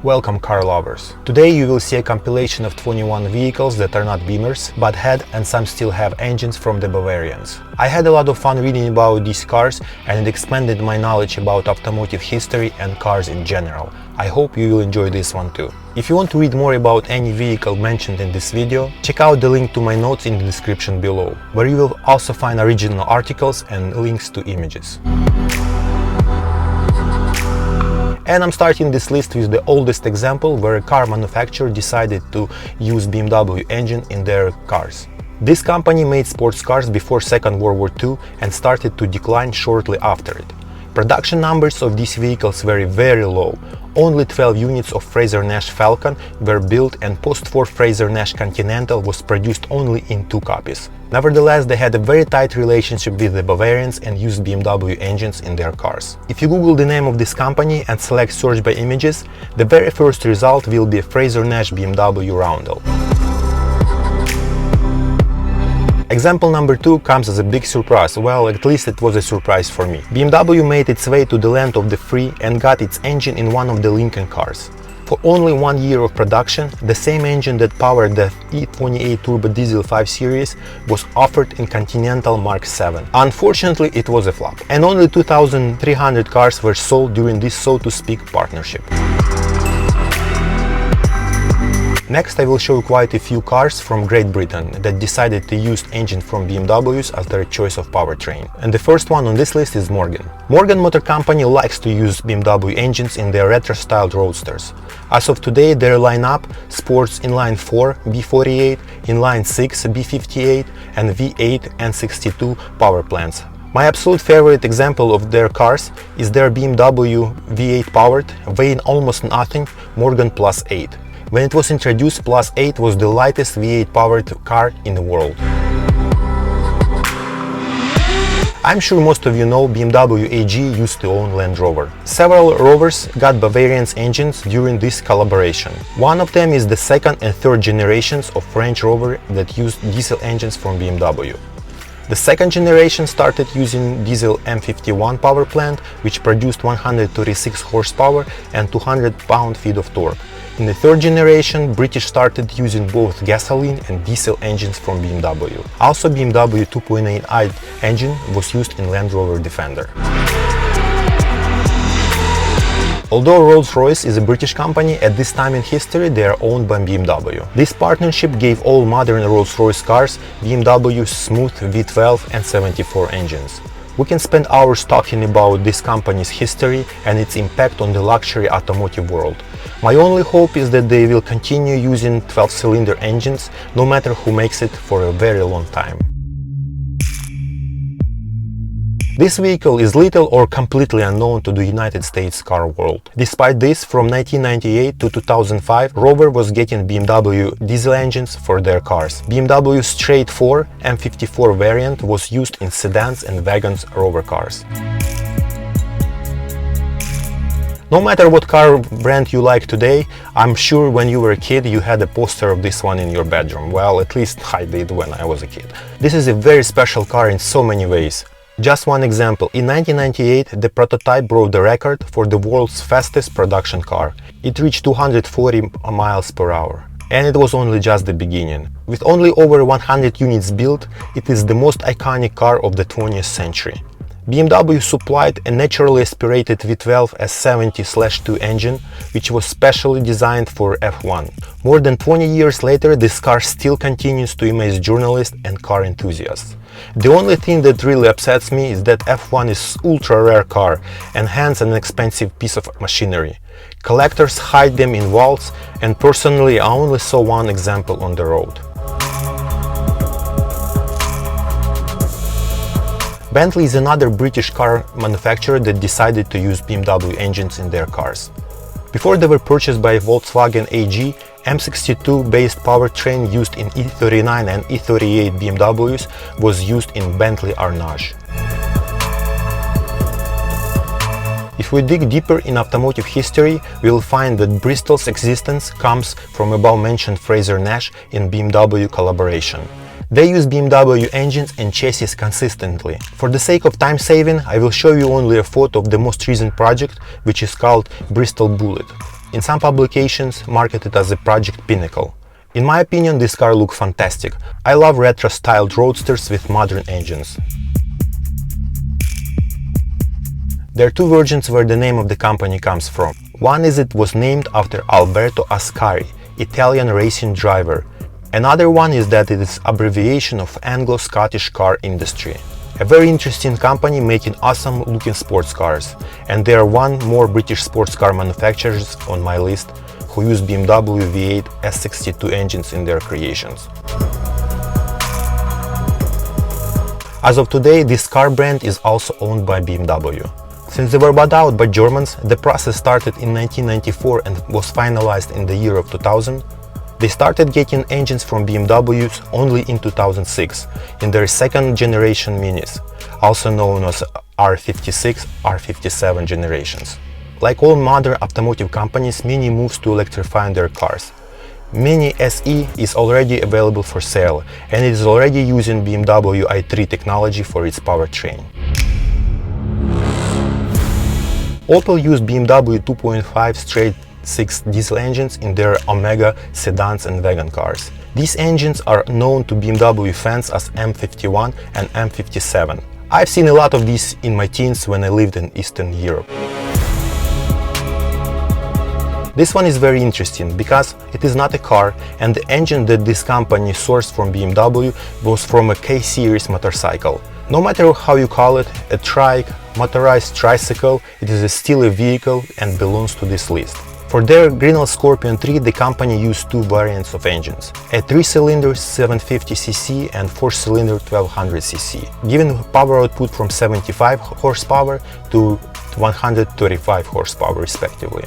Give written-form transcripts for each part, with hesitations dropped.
Welcome car lovers! Today you will see a compilation of 21 vehicles that are not Beamers, but had and some still have engines from the Bavarians. I had a lot of fun reading about these cars and it expanded my knowledge about automotive history and cars in general. I hope you will enjoy this one too. If you want to read more about any vehicle mentioned in this video, check out the link to my notes in the description below, where you will also find original articles and links to images. And I'm starting this list with the oldest example where a car manufacturer decided to use BMW engine in their cars. This company made sports cars before Second World War II and started to decline shortly after it. Production numbers of these vehicles were very low. Only 12 units of Frazer Nash Falcon were built and post-war Frazer Nash Continental was produced only in 2 copies. Nevertheless, they had a very tight relationship with the Bavarians and used BMW engines in their cars. If you Google the name of this company and select search by images, the very first result will be Frazer Nash BMW Roundel. Example number 2 comes as a big surprise, well, at least it was a surprise for me. BMW made its way to the land of the free and got its engine in one of the Lincoln cars. For only 1 year of production, the same engine that powered the E28 Turbo Diesel 5 Series was offered in Continental Mark VII. Unfortunately, it was a flop, and only 2,300 cars were sold during this so-to-speak partnership. Next, I will show you quite a few cars from Great Britain that decided to use engine from BMWs as their choice of powertrain. And the first one on this list is Morgan. Morgan Motor Company likes to use BMW engines in their retro-styled roadsters. As of today, their lineup sports inline 4 B48, inline 6 B58 and V8 and 62 power plants. My absolute favorite example of their cars is their BMW V8 powered, weighing almost nothing, Morgan Plus 8. When it was introduced, Plus 8 was the lightest V8 powered car in the world. I'm sure most of you know BMW AG used to own Land Rover. Several Rovers got Bavarian's engines during this collaboration. One of them is the second and third generations of Range Rover that used diesel engines from BMW. The second generation started using diesel M51 power plant, which produced 136 horsepower and 200 pound-feet of torque. In the third generation, British started using both gasoline and diesel engines from BMW. Also, BMW 2.8i engine was used in Land Rover Defender. Although Rolls-Royce is a British company, at this time in history they are owned by BMW. This partnership gave all modern Rolls-Royce cars BMW's smooth V12 and 74 engines. We can spend hours talking about this company's history and its impact on the luxury automotive world. My only hope is that they will continue using 12-cylinder engines, no matter who makes it, for a very long time. This vehicle is little or completely unknown to the United States car world. Despite this, from 1998 to 2005, Rover was getting BMW diesel engines for their cars. BMW's Straight 4 M54 variant was used in sedans and wagons Rover cars. No matter what car brand you like today, I'm sure when you were a kid you had a poster of this one in your bedroom. Well, at least I did when I was a kid. This is a very special car in so many ways. Just one example, in 1998 the prototype broke the record for the world's fastest production car. It reached 240 miles per hour. And it was only just the beginning. With only over 100 units built, it is the most iconic car of the 20th century. BMW supplied a naturally aspirated V12 S70/2 engine, which was specially designed for F1. More than 20 years later, this car still continues to amaze journalists and car enthusiasts. The only thing that really upsets me is that F1 is an ultra-rare car and hence an expensive piece of machinery. Collectors hide them in vaults, and personally I only saw one example on the road. Bentley is another British car manufacturer that decided to use BMW engines in their cars. Before they were purchased by Volkswagen AG, M62-based powertrain used in E39 and E38 BMWs was used in Bentley Arnage. If we dig deeper in automotive history, we will find that Bristol's existence comes from above-mentioned Frazer Nash in BMW collaboration. They use BMW engines and chassis consistently. For the sake of time saving, I will show you only a photo of the most recent project, which is called Bristol Bullet. in some publications marketed as a Project Pinnacle. In my opinion, this car looks fantastic. I love retro-styled roadsters with modern engines. There are two versions where the name of the company comes from. One is it was named after Alberto Ascari, Italian racing driver. Another one is that it is abbreviation of Anglo-Scottish car industry. A very interesting company making awesome looking sports cars. And there are one more British sports car manufacturers on my list who use BMW V8 S62 engines in their creations. As of today, this car brand is also owned by BMW. Since they were bought out by Germans, the process started in 1994 and was finalized in the year of 2000. They started getting engines from BMWs only in 2006, in their second generation Minis, also known as R56, R57 generations. Like all modern automotive companies, Mini moves to electrifying their cars. Mini SE is already available for sale, and it is already using BMW i3 technology for its powertrain. Opel used BMW 2.5 straight-six diesel engines in their Omega sedans and wagon cars. These engines are known to BMW fans as MkVII and MkVII. I've seen a lot of these in my teens when I lived in Eastern Europe. This one is very interesting because it is not a car, and the engine that this company sourced from BMW was from a K-series motorcycle. No matter how you call it, a trike, motorized tricycle, it is still a vehicle and belongs to this list. For their Grinnall Scorpion III, the company used two variants of engines, a 3-cylinder 750cc and 4-cylinder 1200cc, giving power output from 75 horsepower to 135 horsepower respectively.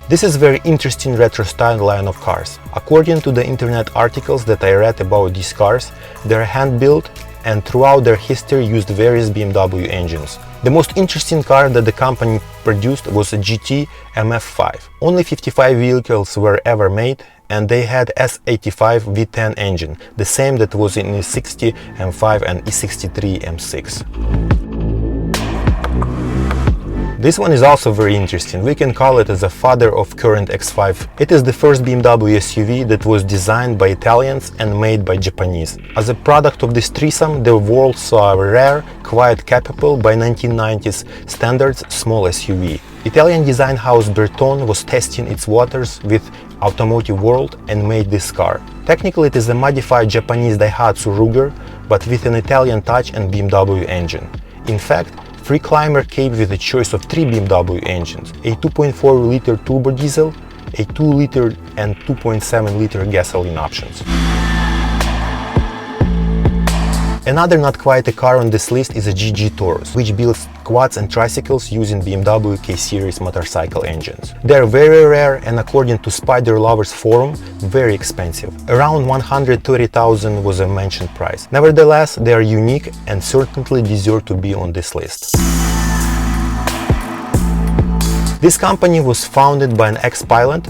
This is a very interesting retro-style line of cars. According to the internet articles that I read about these cars, they are hand-built and throughout their history used various BMW engines. The most interesting car that the company produced was a GT MkVII. Only 55 vehicles were ever made, and they had S85 V10 engine, the same that was in E60 M5 and E63 M6. This one is also very interesting. We can call it as a father of current X5. It is the first BMW SUV that was designed by Italians and made by Japanese. As a product of this threesome, the world saw a rare, quite capable by 1990s standards small SUV. Italian design house Bertone was testing its waters with automotive world and made this car. Technically it is a modified Japanese Daihatsu Ruger, but with an Italian touch and BMW engine. In fact, Freeclimber came with a choice of three BMW engines, a 2.4-liter turbo diesel, a 2-liter and 2.7-liter gasoline options. Another not quite a car on this list is a GG Taurus, which builds quads and tricycles using BMW K-series motorcycle engines. They are very rare and according to Spider Lovers forum, very expensive. Around 130,000 was a mentioned price. Nevertheless, they are unique and certainly deserve to be on this list. This company was founded by an ex-pilot,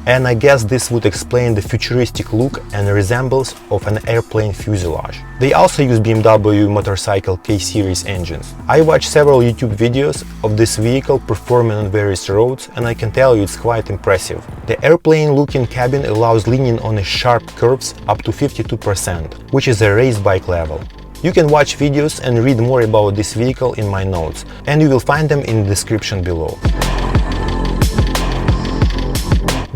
and I guess this would explain the futuristic look and resemblance of an airplane fuselage. They also use BMW motorcycle K-series engines. I watched several YouTube videos of this vehicle performing on various roads, and I can tell you it's quite impressive. The airplane-looking cabin allows leaning on sharp curves up to 52%, which is a race bike level. You can watch videos and read more about this vehicle in my notes, and you will find them in the description below.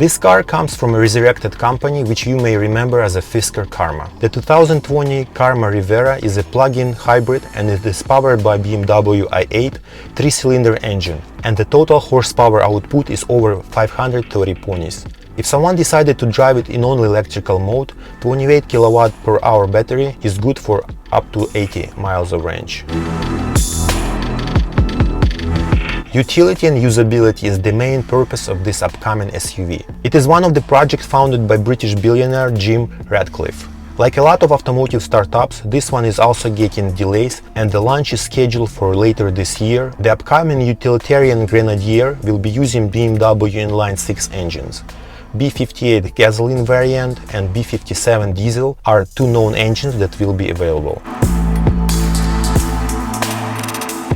This car comes from a resurrected company which you may remember as a Fisker Karma. The 2020 Karma Rivera is a plug-in hybrid and it is powered by BMW i8 3-cylinder engine, and the total horsepower output is over 530 ponies. If someone decided to drive it in only electrical mode, 28 kWh battery is good for up to 80 miles of range. Utility and usability is the main purpose of this upcoming SUV. It is one of the projects founded by British billionaire Jim Ratcliffe. Like a lot of automotive startups, this one is also getting delays and the launch is scheduled for later this year. The upcoming utilitarian Grenadier will be using BMW inline 6 engines. B58 gasoline variant and B57 diesel are two known engines that will be available.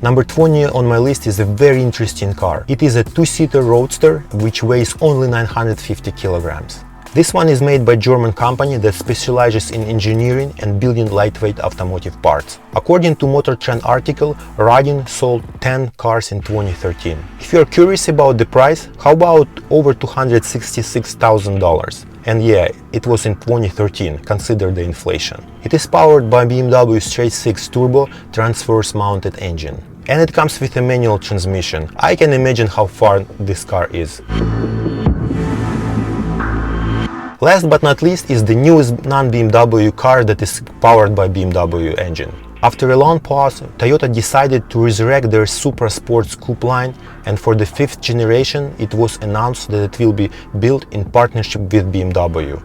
Number 20 on my list is a very interesting car. It is a two-seater roadster which weighs only 950 kilograms. This one is made by German company that specializes in engineering and building lightweight automotive parts. According to Motor Trend article, Roding sold 10 cars in 2013. If you're curious about the price, how about over $266,000? And yeah, it was in 2013, consider the inflation. It is powered by BMW straight-six turbo transverse mounted engine. And it comes with a manual transmission. I can imagine how fun this car is. Last but not least is the newest non-BMW car that is powered by BMW engine. After a long pause, Toyota decided to resurrect their Supra Sports Coupe line, and for the 5th generation it was announced that it will be built in partnership with BMW.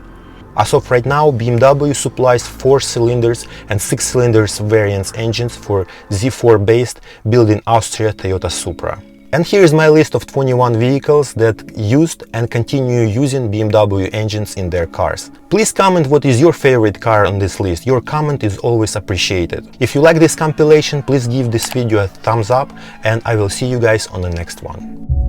As of right now, BMW supplies 4 cylinders and 6 cylinders variants engines for Z4 based built in Austria Toyota Supra. And here is my list of 21 vehicles that used and continue using BMW engines in their cars. Please comment what is your favorite car on this list. Your comment is always appreciated. If you like this compilation, please give this video a thumbs up, and I will see you guys on the next one.